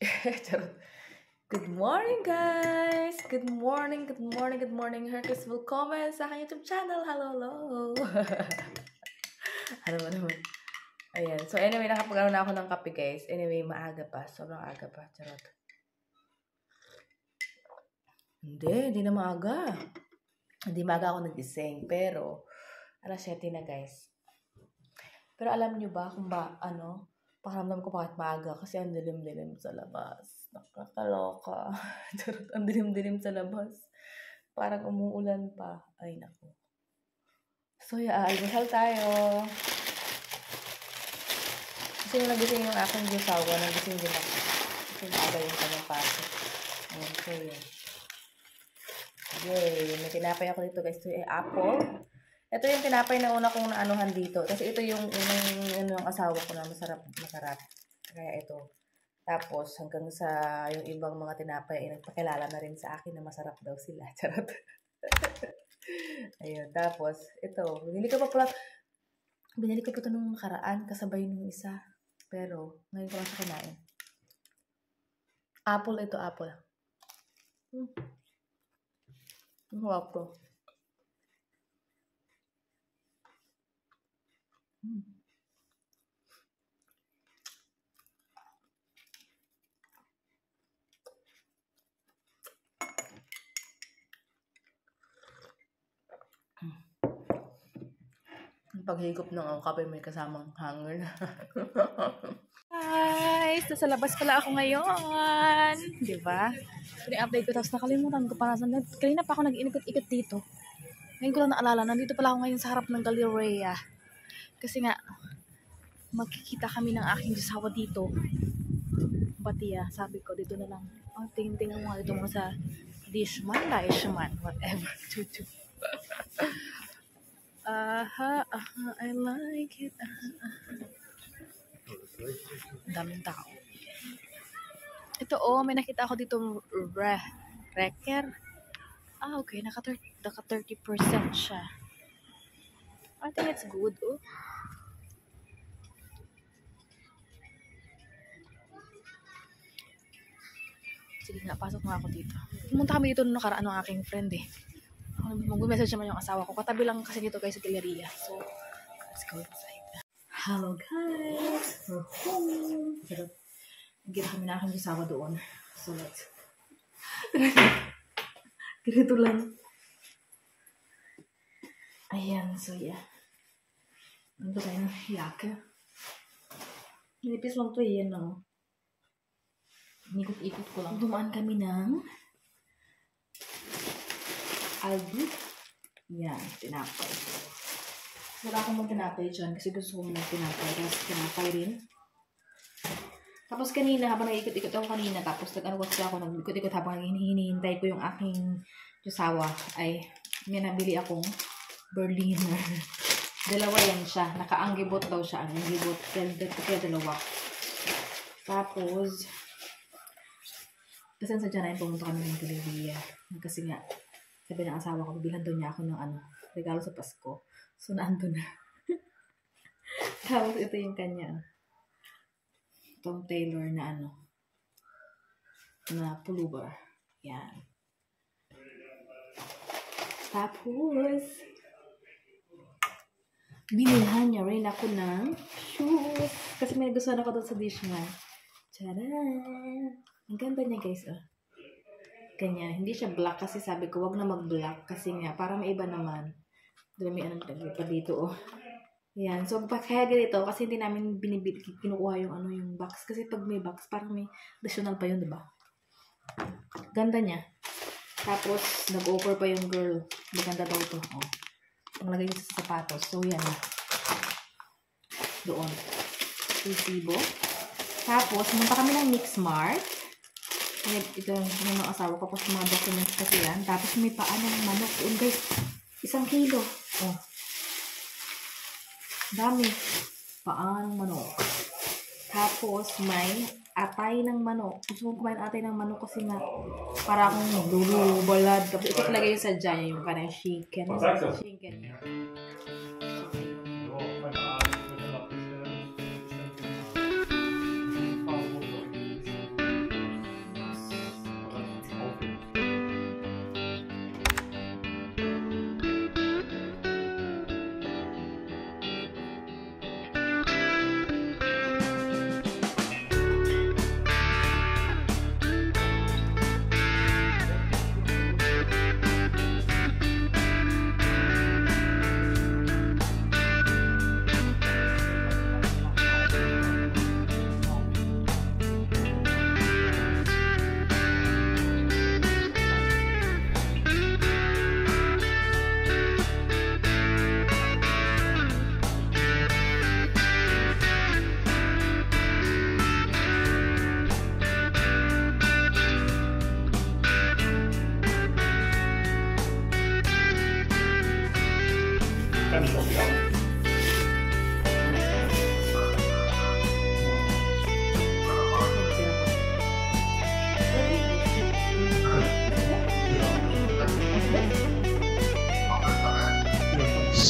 Charot. Good morning, guys! Good morning, good morning, good morning. Herkes, willkommen sa aking YouTube channel. Hello, hello. Ano ba naman? Ayan. So, anyway, nakapag-ano na ako ng kape, guys. Anyway, maaga pa. Sobrang aga pa. Charot. Hindi na maaga. Hindi maaga ako nagising. Pero, alas 7 na, guys. Pero alam nyo ba kung pakiramdam ko bakit maaga? Kasi ang dilim-dilim sa labas. Nakakaloka. Charot, ang dilim-dilim sa labas. Parang umuulan pa. Ay, naku. So, almusal tayo. Kasi nung nagising yung aking josawa, nagising din ako. Kasi maaga yung kanyang pasok. Ayan, so yun. Yay! May tinapay ako dito, guys. Ito yung apple. Ito yung tinapay na una kong naanuhan dito. Kasi ito yung asawa ko na masarap. Kaya ito. Tapos, hanggang sa yung ibang mga tinapay, ay nagpakilala na rin sa akin na masarap daw sila. Charot. Ayun. Tapos, ito. Binili ko pa ito nung nakaraan. Kasabay nung isa. Pero, ngayon ko lang siya kinain. Apple ito, apple. Ang sarap to. Paghigop ng kape may kasamang hanger. Guys, nasa labas pala ako ngayon. Diba? Pini-update ko tapos nakalimutan ko para saan. Kanina pa ako nag-inikot-ikot dito. Ngayon ko lang naalala, nandito pala ako ngayon sa harap ng Galleria. Kasi nga, makikita kami ng aking josawa dito. Batia, sabi ko, dito na lang. Tingin-tingnan mo nga dito mo sa Dishman, whatever. I like it. Daming tao. Ito may nakita ako dito Wrecker. Okay, naka 30% siya. I think it's good. Sige nga, pasok nga ako dito. Pumunta kami dito nung nakaraan ng aking friend mag-message naman yung asawa ko. Katabi lang kasi dito guys sa Galleria. So, let's go inside. Hello guys! We're home! Nagkita kami na aking asawa doon. So, let's... Ganito lang. Ayan, so yeah. Nandito tayo ng yaka. Nilipis lang to yan, no? Ikot-ikot ko lang. Dumaan kami ng Aldi. Yan, tinapay. Wala akong mag-tinapay dyan kasi gusto kong mag-tinapay. Tapos tinapay rin. Tapos kanina, habang nag-ikot-ikot ako kanina, tapos nag-ikot-ikot habang hinihintay ko yung aking josawa, ay may nabili akong Berliner. Dalawa yan siya. Naka-anggibot daw siya. Anggibot. Kaya dalawa. Tapos, kasi sa dyan ay pumunta kami ng Galleria. Kasi nga, sabi ng asawa ko, bibilhan daw niya ako ng regalo sa Pasko. So, naando na. Tapos, ito yung kanya. Itong Taylor na na pullover. Yan. Tapos, binilhan niya rin ako ng shoes. Kasi may gusto ako doon sa Dishman. Tcharan! Ang ganda niya, guys. Kanya, hindi siya black kasi sabi ko, wag na mag-black kasi nga, para may iba naman. Doon may pa dito, Yan. So, kaya ganito, kasi hindi namin kinukuha yung box. Kasi pag may box, parang may additional pa yun, diba? Ganda niya. Tapos, nag-offer pa yung girl. Maganda daw ito. Ang lagay niya sa sapatos. So, yan. Doon. Resibo. Tapos, pumunta kami ng Mixmart. Ito yung mga asawa ko. Tapos, mga documents kasi yan. Tapos, may paan ng manok. Doon, guys. 1 kilo. Dami. Paan ng manok. Tapos, may atay ng manok. Gusto kong kumain atay ng manok kasi nga para akong lulubalad. Tapos, ito talaga yung sadya niya. Yung parang chicken. Chicken.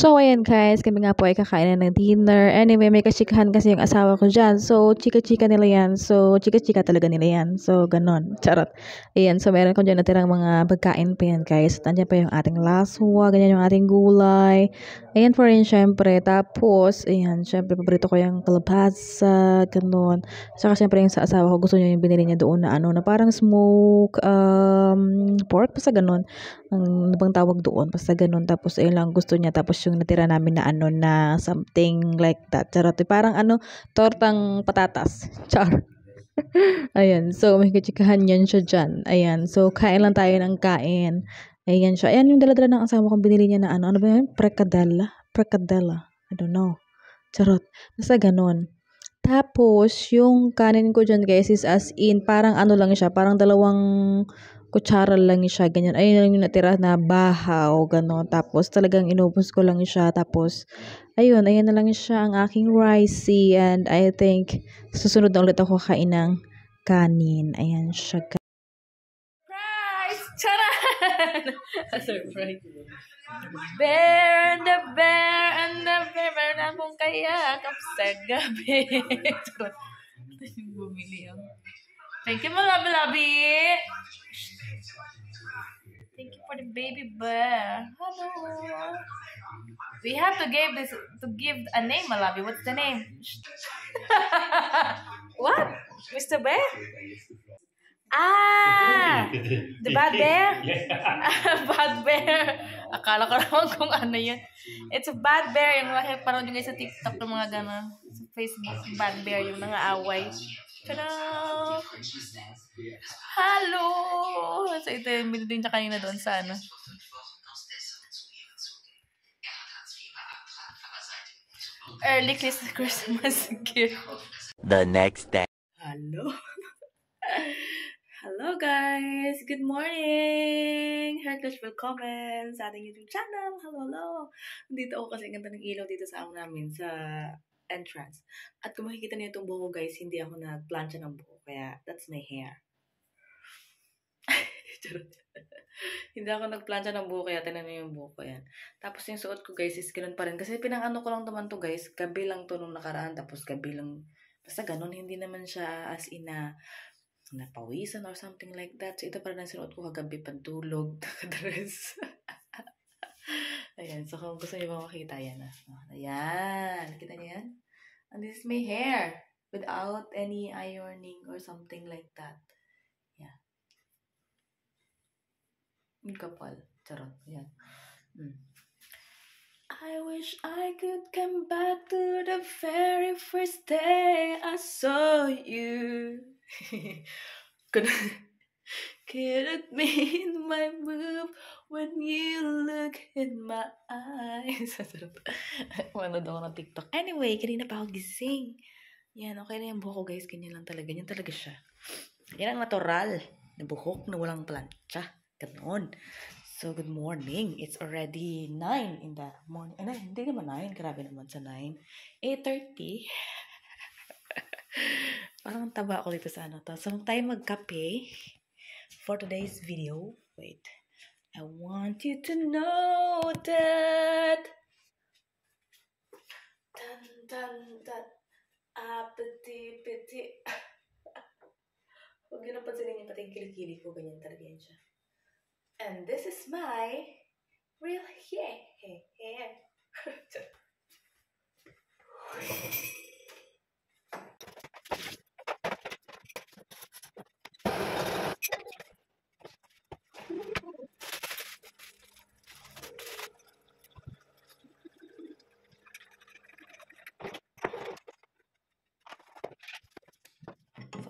So, ayan guys, kami nga po ay kakain na ng dinner. Anyway, may kachikahan kasi yung asawa ko dyan. So, chika-chika nila yan. So, chika-chika talaga nila yan. So, ganon. Charot. Ayan, so meron ko dyan natirang mga pagkain pa yan guys. At andyan pa yung ating laswa, ganyan yung ating gulay. Ayan po rin syempre. Tapos, ayan, syempre, paborito ko yung kalabasa, ganon. Saka syempre yung sa asawa ko, gusto niya yung binili niya doon na ano, na parang smoke, pork, basta ganon ang bang tawag doon basta ganun tapos ayun lang gusto niya tapos yung natira namin na ano na something like that charot parang ano tortang patatas char ayan so may kachikahan yan siya dyan ayan so kain lang tayo ng kain ayan siya ayan yung daladala ng asawa kong binili niya na ano ba yun precadella I don't know charot basta ganun tapos yung kanin ko dyan guys is as in parang ano lang siya parang dalawang kutsara lang siya, ganyan. Ayun lang yung natira na bahaw, gano'n. Tapos talagang inubos ko lang siya. Tapos, ayun, ayan na lang siya ang aking ricey. And I think, susunod na ulit ako kain ng kanin. Ayan siya. Surprise! Charan! A surprise. Bear and the bear and the bear. Meron akong kayakap sa gabi. Charot. Bumili ang. Thank you, malabi-labi. Thank you for the baby bear. Hello. We have to give a name, malabi. What's the name? What? Mr. Bear? Ah! The bad bear? Bad bear. Akala ko naman kung ano yun. It's a bad bear. Yung parang yung sa TikTok ng mga gano'n. Sa Facebook, bad bear yung nangaaway. Tada! Hello! So ito yung binili niya kanina doon sa ano. Early Christmas gift. The next day. Hello. Hello guys! Good morning! Heartless willkommen sa ating YouTube channel. Hello! Dito ako kasi ganda ng ilaw dito sa namin sa entrance. At kung makikita niyo itong buhok guys, hindi ako nagplansya ng buhok. Kaya that's my hair. Hindi ako nagplansya ng buhok kaya tinan niyo yung buhok ko yan. Tapos yung suot ko guys is ganun pa rin. Kasi pinang-ano ko lang naman to guys. Gabi lang to nung nakaraan. Tapos gabi lang. Basta ganun. Hindi naman siya as in na napawisan or something like that. So ito pa rin ang sinuot ko kagabi pantulog. Nakadress. Ayan. So kung gusto niyo ba makita yan. Ayan. Nakita niyo yan? And this is my hair. Without any ironing or something like that. Yeah. Yung kapal. Charot. Ayan. I wish I could come back to the very first day I saw you. Could it mean my move when you look in my eyes? Manood ako ng TikTok. Anyway, kanina pa ako gising. Yan, okay na yung buhok ko guys. Ganyan lang talaga. Ganyan talaga siya. Yan ang natural na buhok na walang plancha. Ganon. So, good morning. It's already 9 in the morning. Hindi naman 9. Grabe naman sa 9. 8:30. Parang taba ako dito sa ano to. So, tayo magkape for today's video. Wait. I want you to know that apeti. Huwag yun ang pansinin yung pati yung kilikili ko. Ganyan talaga yan siya. And this is my real hair. So,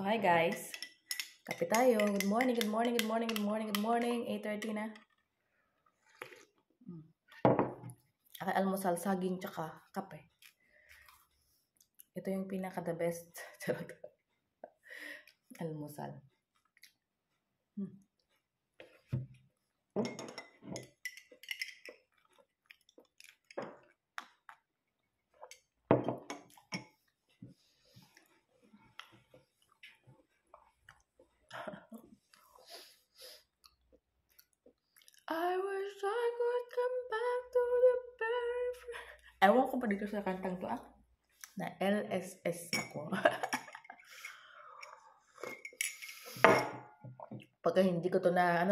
hi guys. Kape tayo. Good morning. 8:30 na. Almusal, saging, tsaka kape. Ito yung pinaka-the best. Almusal. I wish I could come back to the very Ewan ko pa dito sa kantang to, na LSS ako. Pagka hindi ko to na,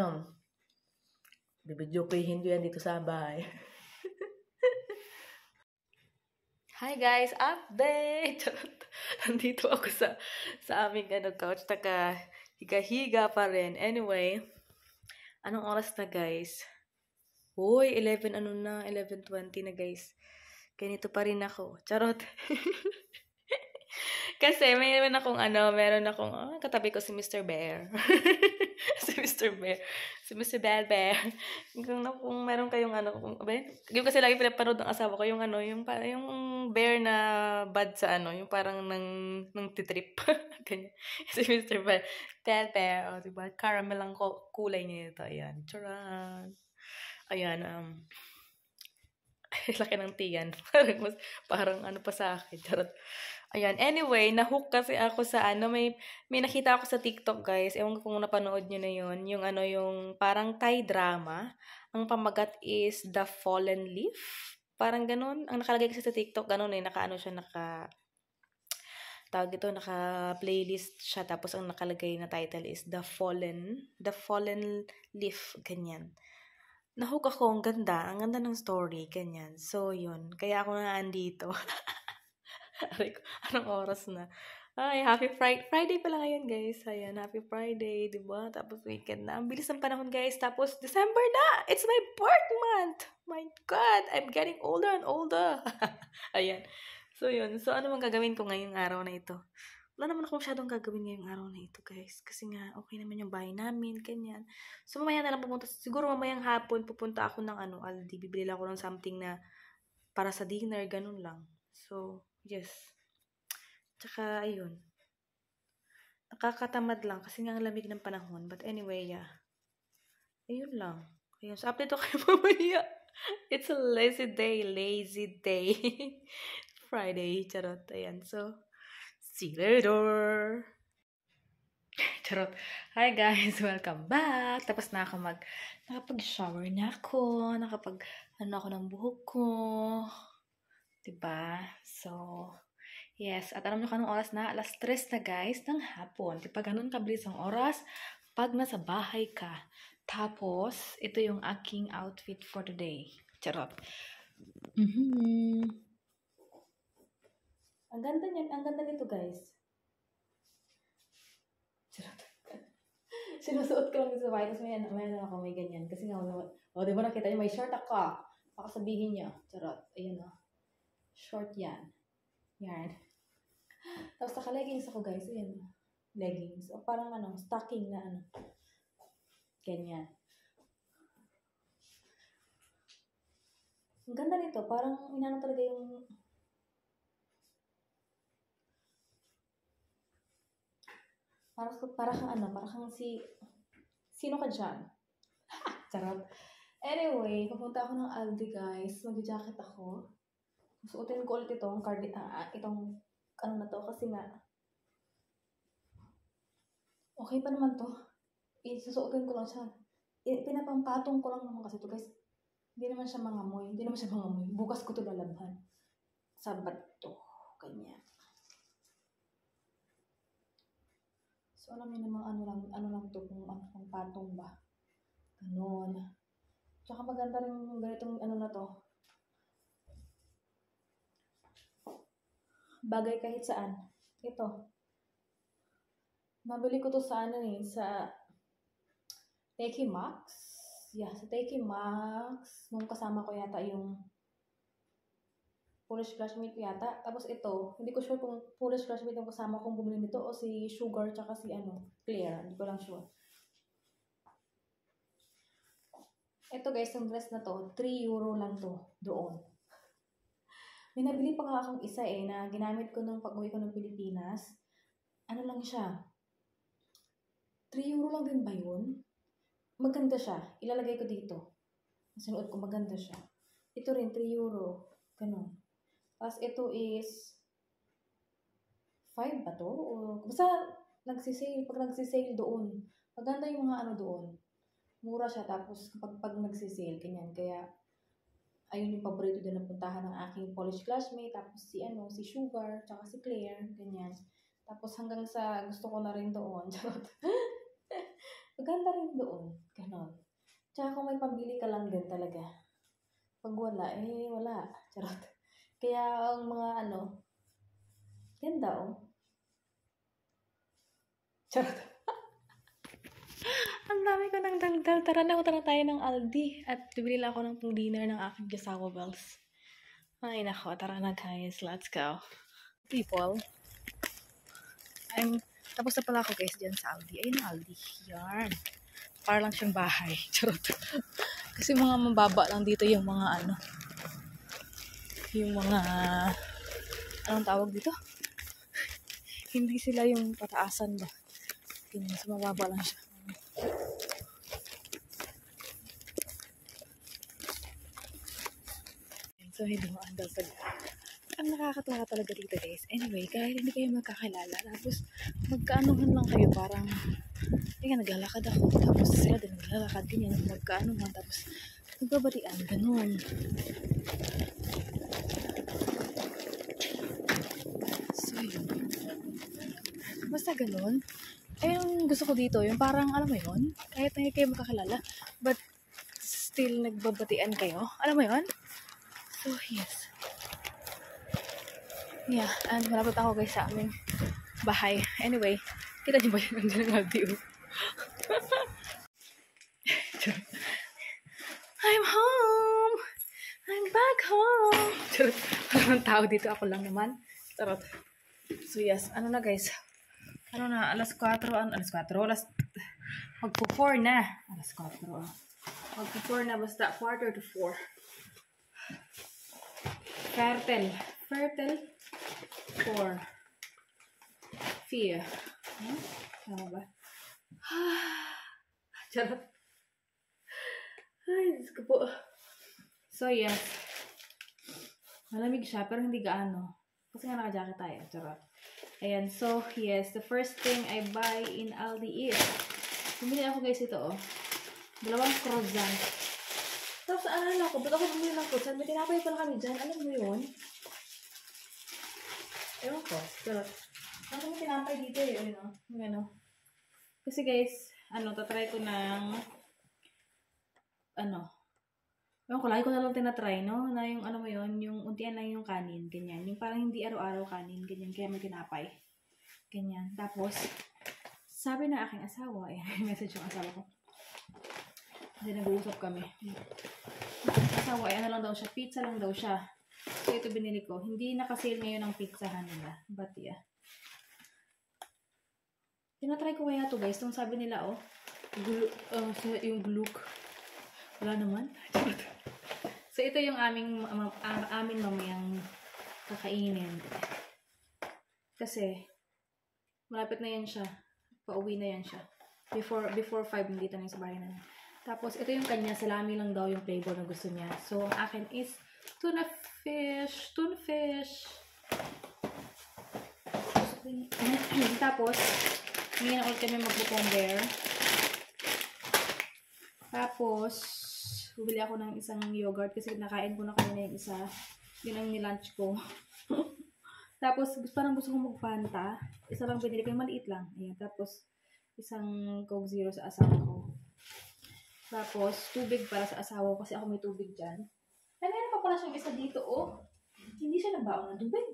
bibidyo ko hindi yan dito sa bahay. Hi guys, update! Nandito ako sa aming couch, higa-higa pa rin. Anyway, anong oras na guys? Uy, 11:20 na guys. Ganito pa rin ako. Charot. Kasi meron akong katabi ko si Mr. Bear. Si Mr. Bear. Si Mr. Bear. Kung meron kayong yung kasi lagi pinapanood ng asawa ko, yung bear na bad sa yung parang nang titrip. Ganyan. Si Mr. Bear. Bear. O, diba? Caramel ang kulay niya ito. Ayan. Charan. Ayan. Laki ng tiyan. Parang pa sa akin. Charot. Ayan. Anyway, nahook kasi ako sa may nakita ako sa TikTok, guys. Ewan ko kung napanood nyo na yun. Yung parang Thai drama. Ang pamagat is The Fallen Leaf. Parang ganun. Ang nakalagay kasi sa TikTok, ganun naka-playlist siya. Tapos ang nakalagay na title is The Fallen Leaf. Ganyan. Nahook ako, ang ganda ng story, ganyan. So, yun. Kaya ako na andito. Anong oras na? Ay, happy Friday pala ngayon, guys. Ayan, happy Friday, diba? Tapos weekend na. Ang bilis ng panahon, guys. Tapos December na! It's my birth month! My God! I'm getting older and older. Ayan. So, yun. So, ano mang gagawin ko ngayong araw na ito? Wala naman ako masyadong gagawin ngayong araw na ito, guys. Kasi nga, okay naman yung bahay namin, ganyan. So, mamaya na lang siguro mamayang hapon, pupunta ako ng Aldi. Bibili lang ako ng something na para sa dinner, ganun lang. So, yes. Tsaka, ayun. Nakakatamad lang kasi nga ang lamig ng panahon. But anyway, yeah. Ayun lang. Ayun. So, update ko kayo mamaya. It's a lazy day. Friday, charot. Ayan. So, see you later. Charot. Hi guys, welcome back. Tapos na ako nakapag-shower na ako. Ako ng buhok ko. Diba? So, yes. At alam nyo kanong oras na? 3:00 na guys ng hapon. Diba ganun kabilis ang oras pag nasa bahay ka. Tapos, ito yung aking outfit for today. Charot. Ang ganda niyan. Ang ganda nito, guys. Charot. Sinusuot ko lang dito sa bahay. Tapos may ganyan. Kasi nga, di ba nakita niyo, may short ako. Baka sabihin niyo. Charot. Ayan o. Short yan. Yan. Tapos naka-leggings ako, guys. Ayan o. Leggings. O parang stocking na Ganyan. Ang ganda nito. Parang talaga yung para kang sino ka dyan? Charot. Anyway, papunta ako ng Aldi, guys. Mag-jacket ako. Suotin ko ulit itong na to kasi nga okay pa naman to. Isusuotin ko lang siya. Pinapampatong ko lang naman kasi to, guys. Hindi naman siya mangamoy. Bukas ko to lalabhan. Sabat to. Ganyan. So, alam niyo naman ano lang to, kung patong ba. Ganon. Tsaka maganda rin yung ganitong na to. Bagay kahit saan. Ito. Nabili ko to sa sa Teki Max. Yeah, sa Teki Max. Nung kasama ko yata yung Polish classmate yata. Tapos ito, hindi ko sure kung Polish classmate yung kasama kong bumili nito o si Sugar tsaka si Claire. Hindi ko lang sure. Ito guys, yung dress na to, 3 euro lang to doon. May nabili pa nga akong isa na ginamit ko nung pag-uwi ko ng Pilipinas. Lang siya. 3 euro lang din ba yun? Maganda siya. Ilalagay ko dito. Sinuot ko, maganda siya. Ito rin, 3 euro. Ganun. Tapos ito is 5 ba to? Basta nagsisale. Pag nagsisale doon. Maganda yung mga doon. Mura siya. Tapos pag nagsisale, ganyan. Kaya ayun yung paborito din na puntahan ng aking college classmate, tapos si Sugar, tsaka si Claire, ganyan. Tapos hanggang sa gusto ko na rin doon. Charot. Maganda rin doon. Ganon. Tsaka kung may pambili ka lang din talaga. Pag wala, wala. Charot. Kaya ang mga ganda Charot. Ang dami ko ng daldal. Tara tayo ng Aldi. At bibili lang ako ng pang dinner ng aking Gasawa Bells. Ay nako, tara na guys. Let's go. People. Tapos na pala ako guys dyan sa Aldi. Ayun ang Aldi. Yarn. Para lang siyang bahay. Charot. Kasi mga mababa lang dito yung mga yung mga anong tawag dito? Hindi sila yung pataasan ba? Ganyan, so mababa lang siya. So hindi mo andal sa ang nakakatawa talaga dito guys. Anyway, kahit hindi kayo magkakilala, tapos magkaanuhan lang kayo, parang naglalakad ako, tapos sila din naglalakad, ganyan, magkaanuhan, tapos nagbabarian, ganun. So yun. Basta ganun. Ayun gusto ko dito, yung parang alam mo yun, kahit hindi kayo magkakilala, but still nagbabatian kayo. Alam mo yun? So yes. Yeah, and malapit ako guys sa aming bahay. Anyway, kita niyo ba yun? Nandiyan ang Aldi. I'm home! I'm back home! Charot. Parang tao dito. Ako lang naman. Charot. So yes, na guys? Alas 4. Magpo-4 na. Alas 4. Magpo-4 na, basta 3:45. Fertile 4. Fear. Tama ba? Charot. Ay, Diyos ko po. So, yes. Malamig siya, pero hindi gaano. Kasi nga naka-jacket tayo. Charot. Ayan. So, yes. The first thing I buy in Aldi is bumili ako guys ito, 2 croissant. Tapos, alala ko, ba't ako bumili ng croissant? May tinapay pala kami dyan. Alam mo yun? Ewan ko. Charot. Ano may tinapay dito eh. Kasi guys, tatry ko ng ewan ko, lagi ko na lang tinatry, no? Na yung mo yun, yung untian lang yung kanin, ganyan. Yung parang hindi araw-araw kanin, ganyan. Kaya may tinapay. Ganyan. Tapos, sabi na aking asawa, message yung asawa ko. Kasi nag-uusap kami. Asawa, lang daw siya, pizza lang daw siya. So, ito binili ko. Hindi naka-sale ngayon ang pizzahan nila. But, yeah. Tinatry ko kaya to guys. Itong sabi nila, yung gluk. Wala naman. So, ito yung amin mamayang kakainin. Kasi, malapit na yan siya. Pauwi na yan siya. Before 5, nandito na yung sa bahay na yan. Tapos, ito yung kanya. Salami lang daw yung flavor na gusto niya. So, ang akin is tuna fish. Tapos, ngayon ulit kami magbukong bear. Tapos, bumili ako ng isang yogurt kasi nakain ko na kanina yung isa. Yun ang nilunch ko. Tapos, parang gusto ko magpanta. Isa lang binili ko, yung maliit lang. Ayan. Tapos, isang Coke Zero sa asawa ko. Tapos, tubig para sa asawa ko kasi ako may tubig dyan. Ay, meron pa pala siyang isa dito, Hindi siya nabaon ng tubig.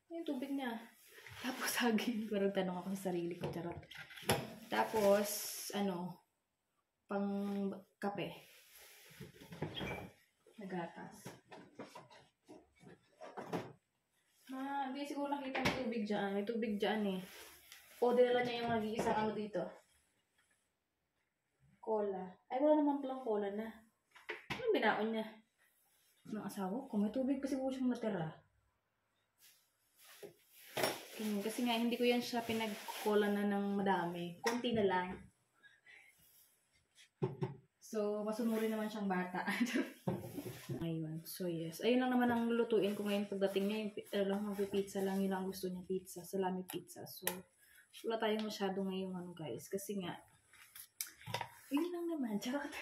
Yung tubig niya. Tapos, saging. Parang tanong ako sa sarili ko, charot. Tapos, pang kape. Nagatas. Hindi siguro nakita may tubig dyan. May tubig dyan eh. O, dinala niya yung nag-iisang dito. Cola. Ay, wala naman palang cola na. Anong binaon niya? Ng asawa ko. May tubig pa siguro siyang natira. Kasi nga, hindi ko yan siya pinag-cola na ng madami. Kunti na lang. So, masunurin naman siyang bata. Ayun. So, yes. Ayun lang naman ang lulutuin ko ngayon pagdating niya. Yung magpipizza lang. Yun ang gusto niya, pizza. Salami pizza. So, wala tayong masyado ngayong guys. Kasi nga, Yun lang naman. Charot.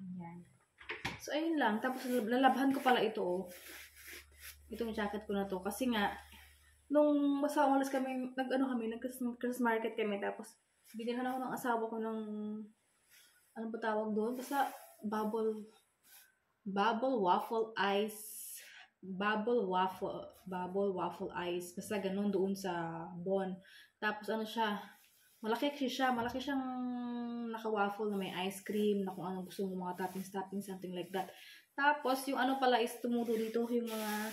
Ayan. So, ayun lang. Tapos, lalabhan ko pala ito, oh. Itong jacket ko na to. Kasi nga, nung basta umalis kami, nag-Christmas market kami. Tapos, binilhan ako ng asawa ko ng, ano ba tawag doon? Basta, bubble waffle ice. Bubble waffle ice. Basta ganun doon sa Bon. Tapos, ano siya, malaki siyang naka-waffle na may ice cream, na kung ano gusto mo, mga toppings, something like that. Tapos, yung ano pala is tumuro dito, yung mga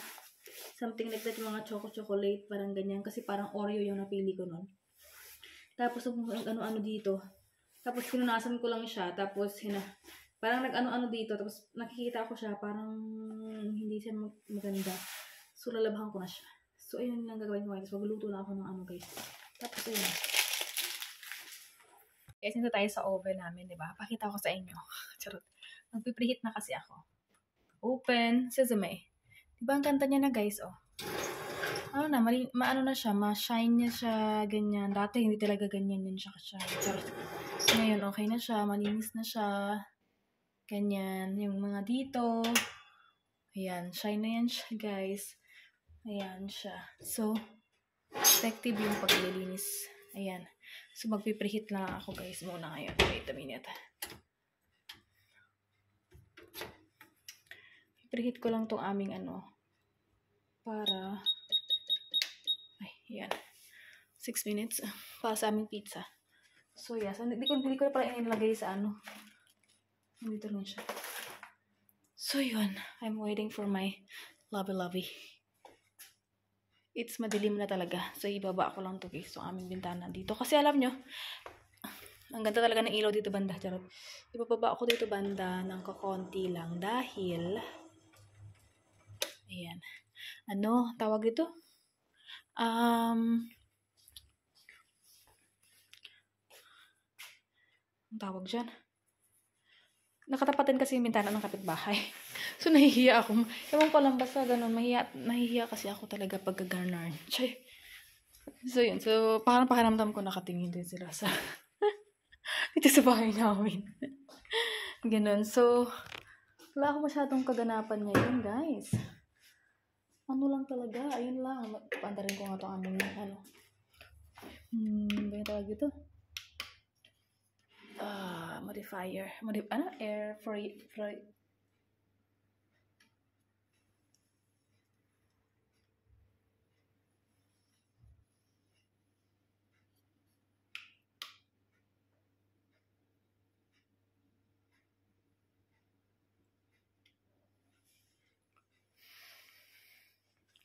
something like that, yung mga chocolate, parang ganyan. Kasi parang Oreo yung napili ko nun. Tapos, ano-ano dito. Tapos, pinunasan ko lang siya. Tapos, parang nag-ano-ano dito. Tapos, nakikita ko siya, parang hindi siya maganda. So, lalabhan ko na siya. So, ayun lang gagawin ko. Tapos, magluluto na ako ng ano, guys. Tapos, ayun. Guys, nito tayo sa oven namin, di ba? Pakita ko sa inyo. Charot. Magpipreheat na kasi ako. Open. Sesame. Diba ang ganda niya na, guys, oh. Ano na, maano na siya, ma-shine niya siya, ganyan. Dati, hindi talaga ganyan yun siya ka-shine. Charot. So, ngayon, okay na siya, malinis na siya. Ganyan. Yung mga dito. Ayan, shine na yan siya, guys. Ayan siya. So, effective yung paglilinis. Ayan. So, magpipreheat lang ako, guys, muna ngayon. Wait a minute. Preheat ko lang tong aming ano. Para, yan. 6 minutes. Para sa aming pizza. So, yes. Hindi ko na pala inilagay sa ano. Dito lang siya. So, yun. I'm waiting for my lovey. It's madilim na talaga. So, ibaba ko lang to, guys. So, aming bintana dito. Kasi alam nyo, ang ganda talaga ng ilaw dito banda. Charot. Ibababa ko dito banda ng kakonti lang. Dahil, ayan. Ano, tawag dito? Ang tawag dyan. Nakatapatin kasi yung bintana ng kapitbahay. So, nahihiya ako. Ewan ko lang, basta ganun. Nahihiya kasi ako talaga pagka ganon. So, yun. So, parang pakiramdam ko nakatingin din sila sa dito sa bahay namin. Ganun. So, wala ako masyadong kaganapan ngayon, guys. Ano lang talaga. Ayun lang. Paandarin ko nga ito aming, ano. Ba yung tawag ito? Modifier. Air free.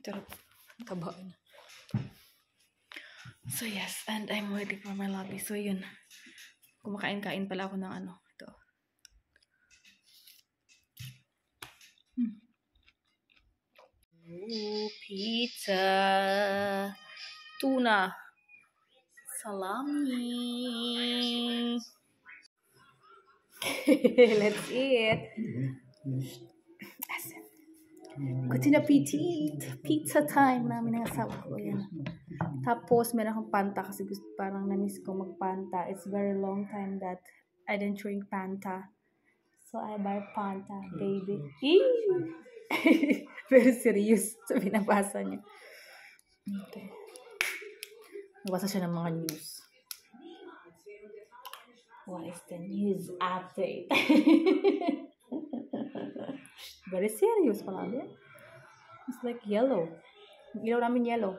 Charot. Kabaan. So, yes. And I'm waiting for my lobby. So, yun. Kumakain-kain pala ako ng ano. Ito. Ooh, pizza. Tuna. Salami. Let's eat. Good appetit. Pizza time namin ng asawa ko. Yan. Tapos, meron akong Fanta kasi parang na-miss ko mag-Fanta. It's very long time that I didn't drink Fanta. So, I buy Fanta, baby. Very serious. So, binabasa niya. Okay. Nabasa siya ng mga news. What is the news update? Very serious pala din. It's like yellow. Ilaw namin yellow.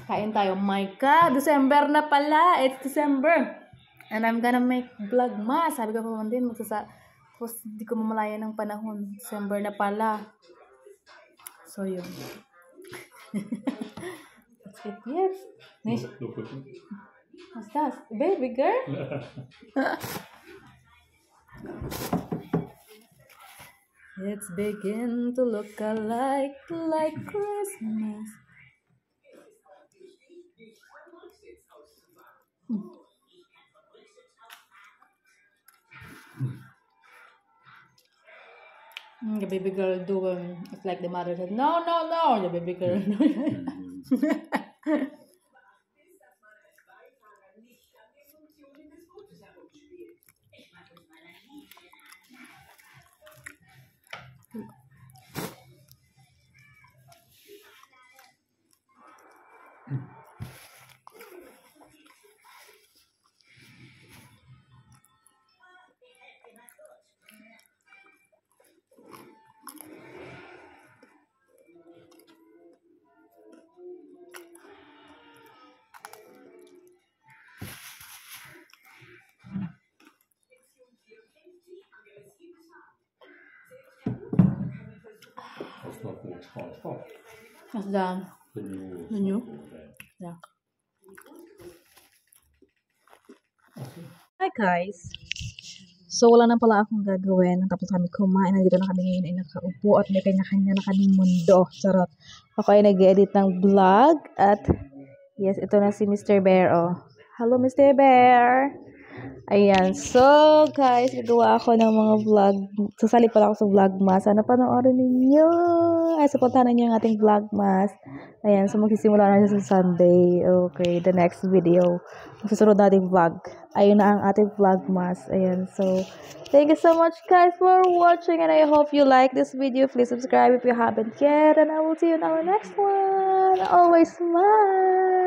Kain tayo. My God! December na pala! It's December! And I'm gonna make vlogmas. Sabi ko pa man din, tapos di ko mamalaya ng panahon. December na pala. So, yun. Let's get yes. What's that? Baby girl? Let's begin to look alike like Christmas. The baby girl doing it's like the mother said, no, the baby girl. That's not 4 What's The new. The new? Okay. Yeah. Hi guys! So wala na pala akong gagawin. Tapos kami kumain. Nandito na kami ngayon ay nakaupo at may kanya-kanya na kaming mundo. Charot. Ako ay nag-edit ng vlog at yes, ito na si Mr. Bear. Oh. Hello Mr. Bear! Ayan. So, guys, gagawa ako ng mga vlog. Sasali pala ako sa vlogmas. Sana panoorin ninyo. Ay, supportahan ninyo ang ating vlogmas. Ayan. So, magsisimula na siya sa Sunday. Okay, the next video. Susunod nating vlog. Ayun na ang ating vlogmas. Ayan. So, thank you so much, guys, for watching. And I hope you like this video. Please subscribe if you haven't yet. And I will see you in our next one. Always smile.